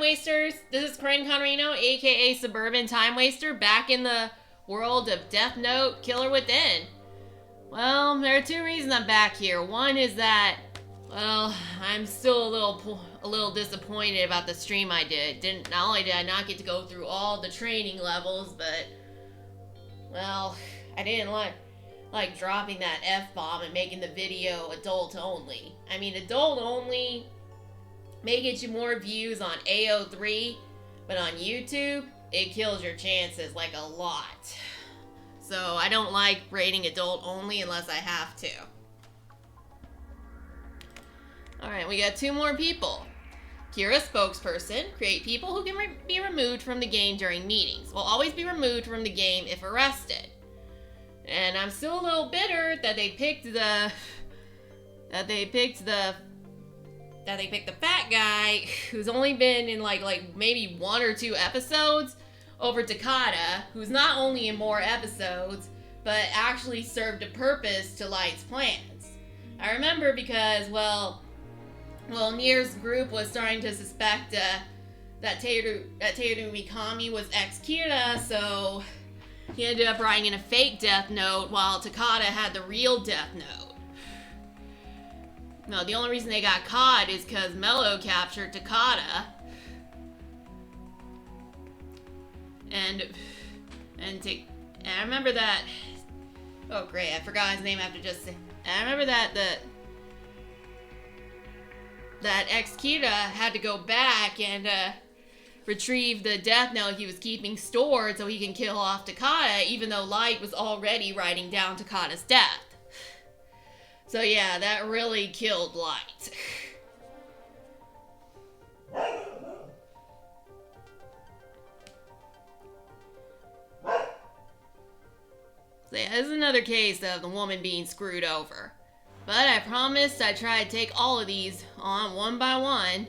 Wasters. This is Corinne Conrino, aka Suburban Time Waster, back in the world of Death Note Killer Within. Well, there are two reasons I'm back here. One is that, well, I'm still a little disappointed about the stream I did. Not only did I not get to go through all the training levels, but, well, I didn't like dropping that F-bomb and making the video adult only. I mean, adult only may get you more views on AO3, but on YouTube, it kills your chances like a lot. So I don't like rating adult only unless I have to. Alright, we got two more people. Kira spokesperson, create people who can be removed from the game during meetings. Will always be removed from the game if arrested. And I'm still a little bitter that they picked the fat guy who's only been in like maybe 1 or 2 episodes over Takada, who's not only in more episodes, but actually served a purpose to Light's plans. I remember because, well, Nier's group was starting to suspect that Teru Mikami was ex-Kira, so he ended up writing in a fake Death Note while Takada had the real Death Note. No, the only reason they got caught is because Mello captured Takada. And I remember that. Oh great, I forgot his name after just saying. I remember that ex-Kira had to go back and retrieve the Death Note he was keeping stored so he can kill off Takada, even though Light was already writing down Takada's death. So yeah, that really killed Light. So yeah, this is another case of the woman being screwed over. But I promised I'd try to take all of these on one by one.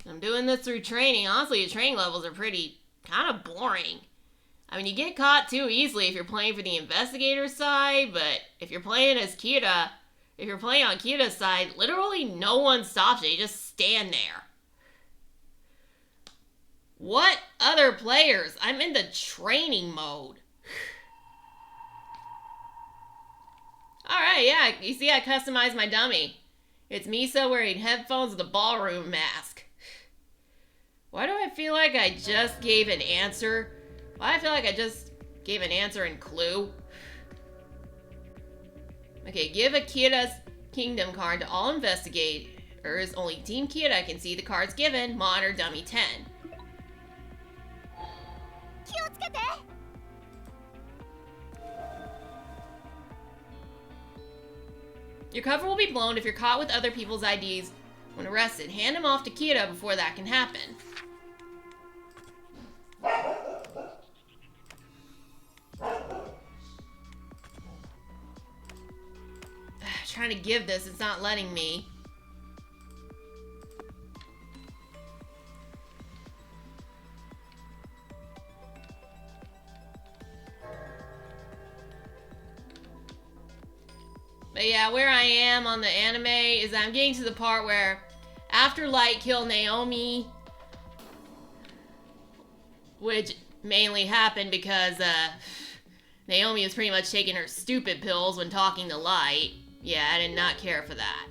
I'm doing this through training. Honestly, the training levels are pretty kind of boring. I mean, you get caught too easily if you're playing for the investigator side, but if you're playing as Kira, if you're playing on Kira's side, literally no one stops you. You just stand there. What other players? I'm in the training mode. Alright, yeah, you see I customized my dummy. It's Misa wearing headphones with a ballroom mask. Why do I feel like I just gave an answer? Why do I feel like I just gave an answer in Clue? Okay, give a Kira's Kingdom card to all investigators. Only Team Kira can see the cards given. Monitor Dummy 10. Your cover will be blown if you're caught with other people's IDs when arrested. Hand them off to Kira before that can happen. Trying to give this, it's not letting me. But yeah, where I am on the anime is I'm getting to the part where after Light killed Naomi, which mainly happened because Naomi was pretty much taking her stupid pills when talking to Light. Yeah, I did not care for that.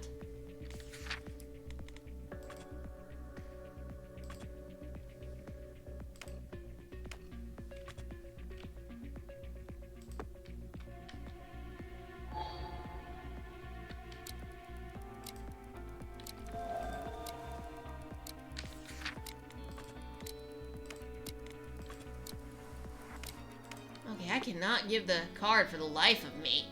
Okay, I cannot give the card for the life of me.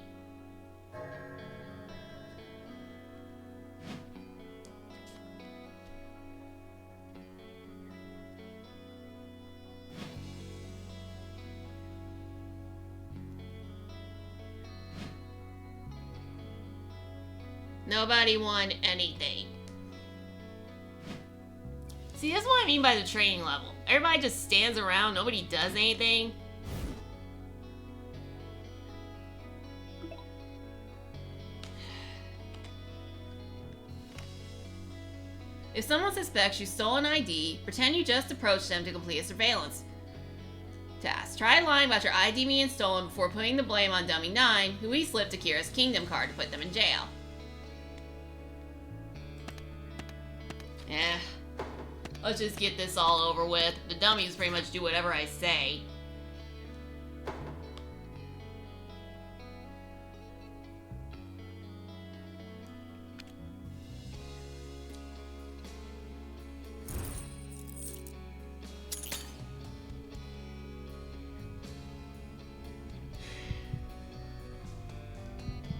Nobody won anything. See, that's what I mean by the training level. Everybody just stands around, nobody does anything. If someone suspects you stole an ID, pretend you just approached them to complete a surveillance task. Try lying about your ID being stolen before putting the blame on Dummy 9, who we slipped Akira's Kingdom card to put them in jail. Let's just get this all over with. The dummies pretty much do whatever I say.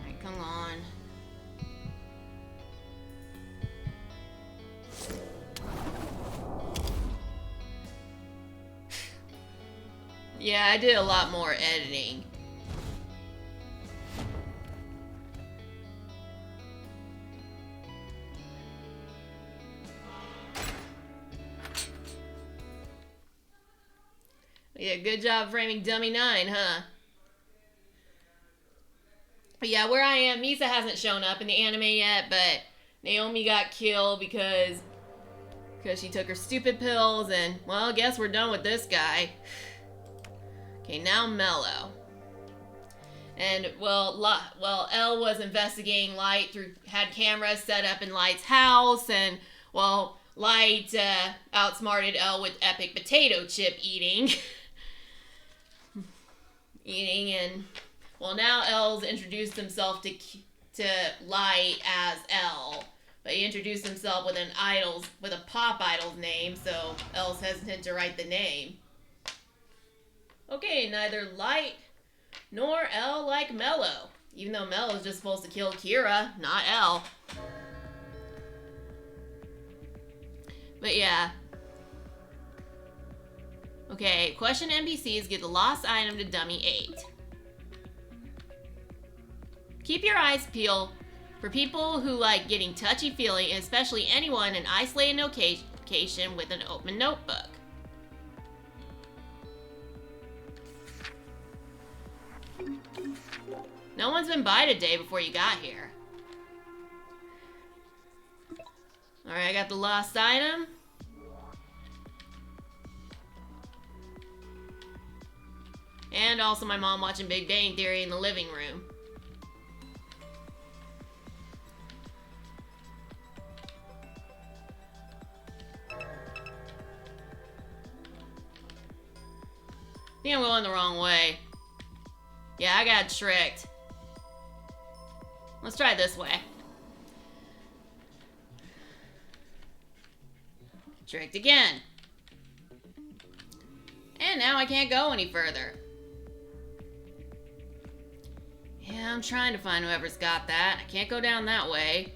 Alright, come on. Yeah, I did a lot more editing. Yeah, good job framing Dummy 9, huh? But yeah, where I am, Misa hasn't shown up in the anime yet, but Naomi got killed because she took her stupid pills, and, well, I guess we're done with this guy. Okay, now Mello. And, well, Elle was investigating Light had cameras set up in Light's house, and, well, Light outsmarted Elle with epic potato chip eating. And, well, now Elle's introduced himself to Light as Elle. But he introduced himself with a pop idol's name, so Elle's hesitant to write the name. Okay, neither Light nor Elle like Mello. Even though Mello's just supposed to kill Kira, not Elle. But yeah. Okay, question NPCs get the lost item to Dummy 8. Keep your eyes peeled for people who like getting touchy-feely, and especially anyone in an isolated location with an open notebook. No one's been by today before you got here. Alright, I got the lost item. And also my mom watching Big Bang Theory in the living room. I think I'm going the wrong way. Yeah, I got tricked. Let's try this way. Tricked again. And now I can't go any further. Yeah, I'm trying to find whoever's got that. I can't go down that way.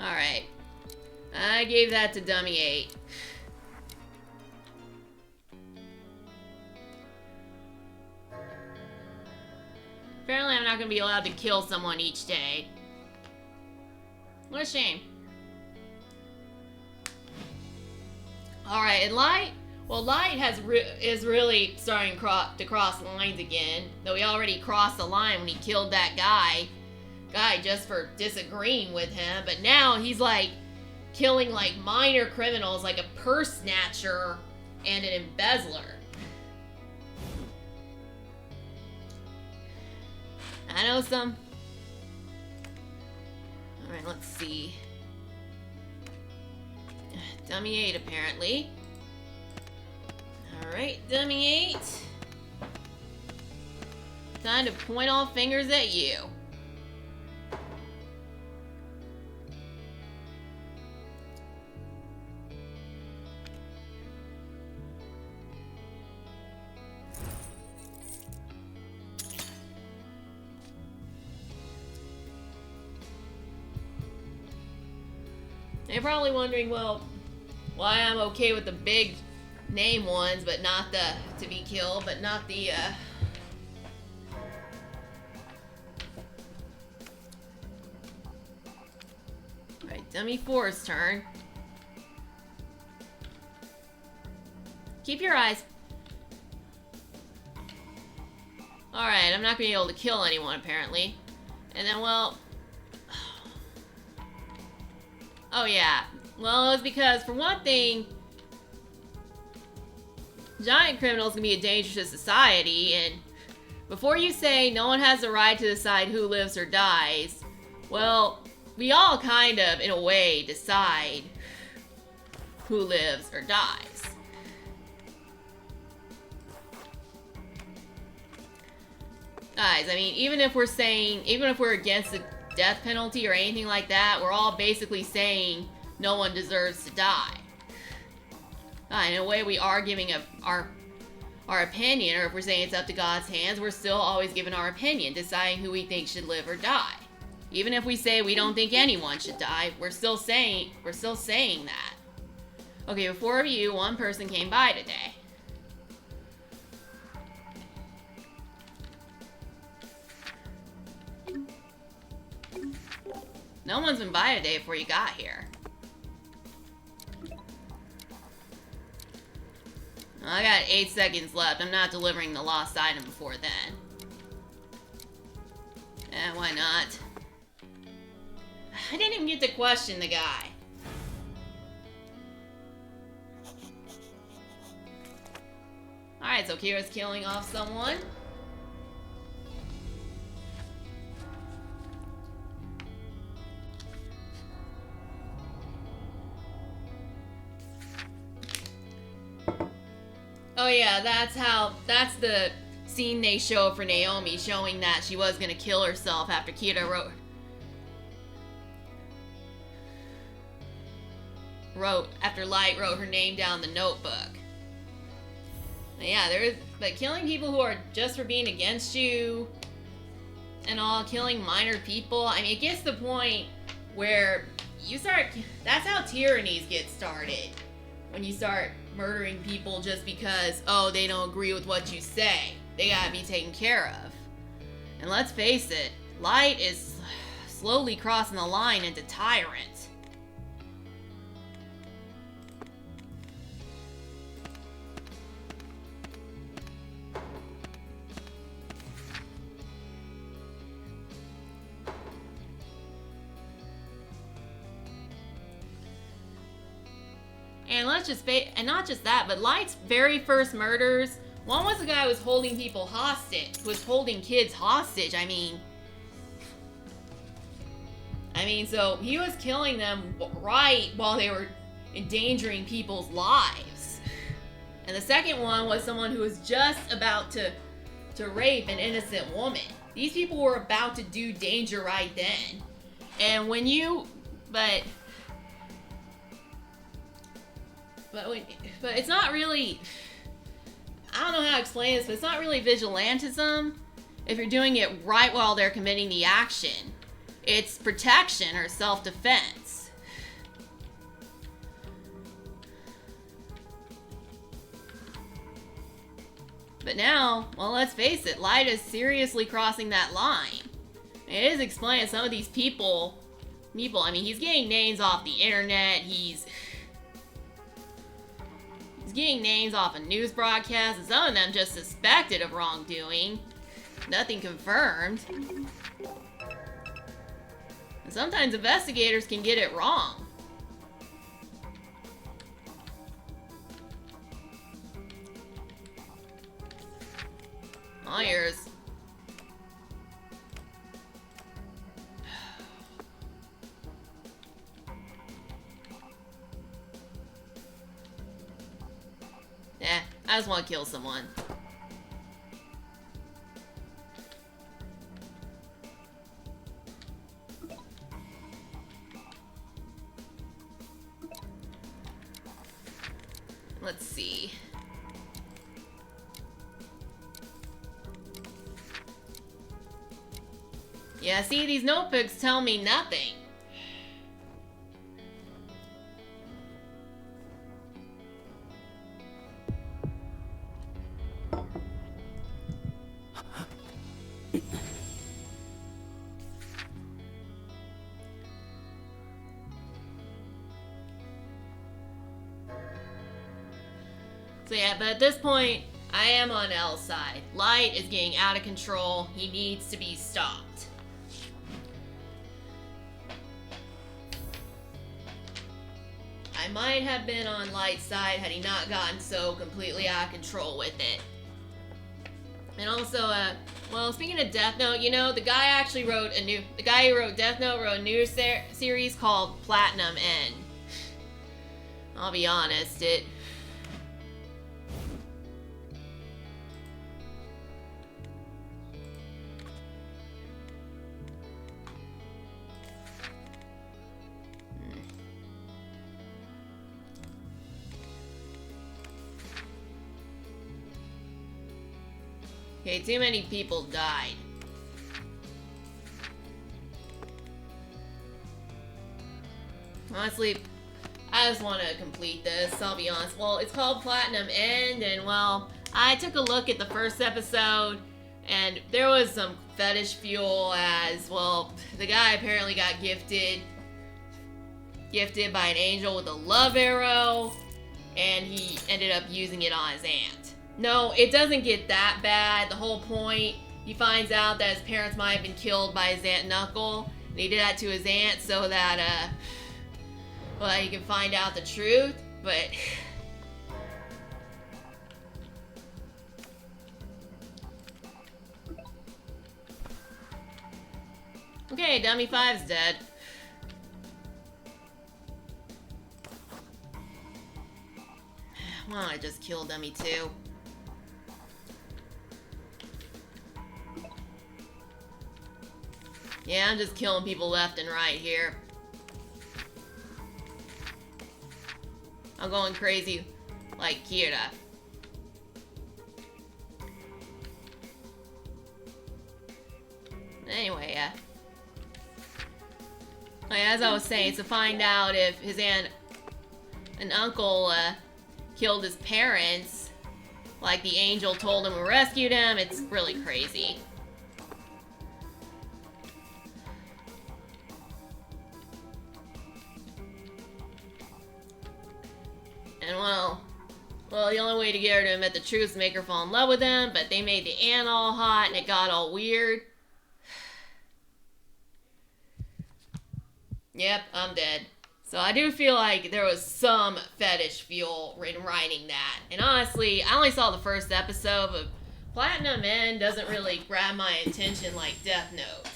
Alright. I gave that to Dummy 8. Apparently I'm not going to be allowed to kill someone each day. What a shame. Alright, and Light? Well, Light is really starting to cross lines again. Though he already crossed the line when he killed that guy just for disagreeing with him. But now he's like killing like minor criminals, like a purse snatcher and an embezzler. I know some. Alright, let's see. Dummy 8 apparently. Alright, Dummy 8. Time to point all fingers at you. You're probably wondering, well, why I'm okay with the big name ones, but not the to be killed, but not the Alright, Dummy 4's turn. keep your eyes. Alright, I'm not gonna be able to kill anyone, apparently. And then, well... Oh, yeah. Well, it's because, for one thing, giant criminals can be a danger to society, and before you say no one has the right to decide who lives or dies, well, we all kind of, in a way, decide who lives or dies. Guys, I mean, even if we're against the death penalty or anything like that, we're all basically saying no one deserves to die. In a way, we are giving our opinion, or if we're saying it's up to God's hands, we're still always giving our opinion, deciding who we think should live or die. Even if we say we don't think anyone should die, we're still saying that. Okay, before you, one person came by today. No one's been by today before you got here. I got 8 seconds left. I'm not delivering the lost item before then. Why not? I didn't even get to question the guy. Alright, so Kira's killing off someone. Oh yeah, that's the scene they show for Naomi, showing that she was gonna kill herself after Kira after Light wrote her name down the notebook. But yeah, but killing people who are just for being against you and all, killing minor people, I mean, it gets to the point where that's how tyrannies get started. When you start murdering people just because, oh, they don't agree with what you say. They gotta be taken care of. And let's face it, Light is slowly crossing the line into tyrant. And not just that, but Light's very first murders, one was the guy who was holding people hostage, was holding kids hostage. I mean, so he was killing them right while they were endangering people's lives. And the second one was someone who was just about to rape an innocent woman. These people were about to do danger right then. And but it's not really, I don't know how to explain this, but it's not really vigilantism if you're doing it right while they're committing the action. It's protection or self-defense. But now, well, let's face it, Light is seriously crossing that line. It is explaining some of these people, I mean, he's getting names off the internet, he's getting names off of news broadcasts, and some of them just suspected of wrongdoing. Nothing confirmed. And sometimes investigators can get it wrong. All yours. I just want to kill someone. Let's see. Yeah, see, these notebooks tell me nothing. So yeah, but at this point, I am on L's side. Light is getting out of control. He needs to be stopped. I might have been on Light's side had he not gotten so completely out of control with it. And also, well, speaking of Death Note, you know, the guy who wrote Death Note wrote a new series called Platinum End. I'll be honest, Okay, too many people died. Honestly, I just want to complete this, I'll be honest. Well, it's called Platinum End, and well, I took a look at the first episode, and there was some fetish fuel as, well, the guy apparently got gifted by an angel with a love arrow, and he ended up using it on his aunt. No, it doesn't get that bad. The whole point, he finds out that his parents might have been killed by his Aunt Knuckle, and he did that to his aunt so that, well, he can find out the truth, but... Okay, Dummy 5's dead. Why don't I just kill Dummy 2? Yeah, I'm just killing people left and right here. I'm going crazy like Kira. Anyway, as I was saying, to find out if his aunt and uncle killed his parents, like the angel told him who rescued him, it's really crazy. And well, the only way to get her to admit the truth is to make her fall in love with him, but they made the aunt all hot and it got all weird. Yep, I'm dead. So I do feel like there was some fetish fuel in writing that. And honestly, I only saw the first episode, but Platinum End doesn't really grab my attention like Death Note.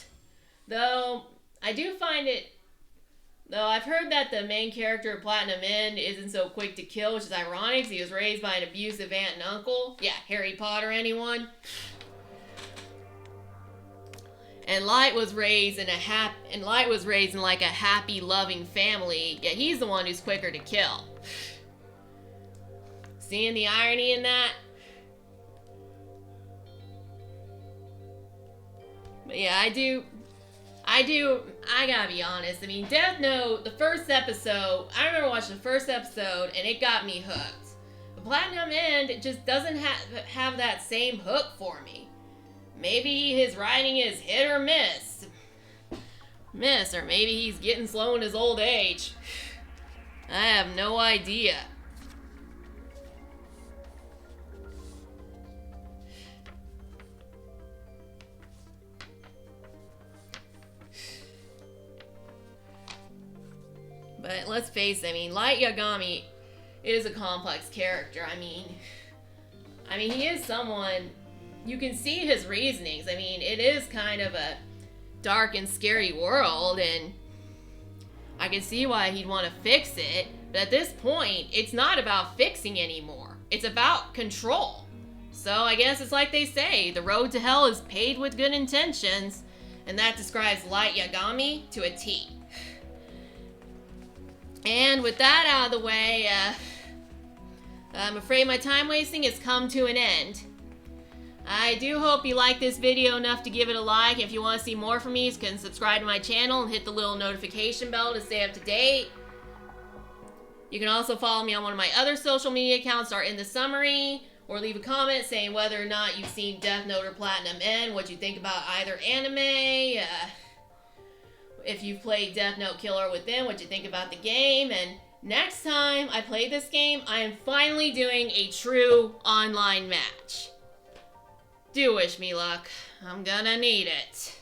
Though, I do find it... Though I've heard that the main character of Platinum End isn't so quick to kill, which is ironic, because he was raised by an abusive aunt and uncle. Yeah, Harry Potter, anyone? And Light was raised in like a happy, loving family. Yet he's the one who's quicker to kill. Seeing the irony in that? But yeah, I gotta be honest. I mean, Death Note, the first episode, I remember watching the first episode and it got me hooked. But Platinum End, it just doesn't have that same hook for me. Maybe his writing is hit or miss. Or maybe he's getting slow in his old age. I have no idea. But let's face it, I mean, Light Yagami is a complex character. I mean, he is someone, you can see his reasonings. I mean, it is kind of a dark and scary world, and I can see why he'd want to fix it. But at this point, it's not about fixing anymore. It's about control. So I guess it's like they say, the road to hell is paved with good intentions, and that describes Light Yagami to a T. And with that out of the way, I'm afraid my time wasting has come to an end. I do hope you liked this video enough to give it a like. If you want to see more from me, you can subscribe to my channel and hit the little notification bell to stay up to date. You can also follow me on one of my other social media accounts that are in the summary, or leave a comment saying whether or not you've seen Death Note or Platinum End, what you think about either anime, if you've played Death Note Killer Within, what you think about the game, and Next time I play this game, I am finally doing a true online match. Do wish me luck. I'm gonna need it.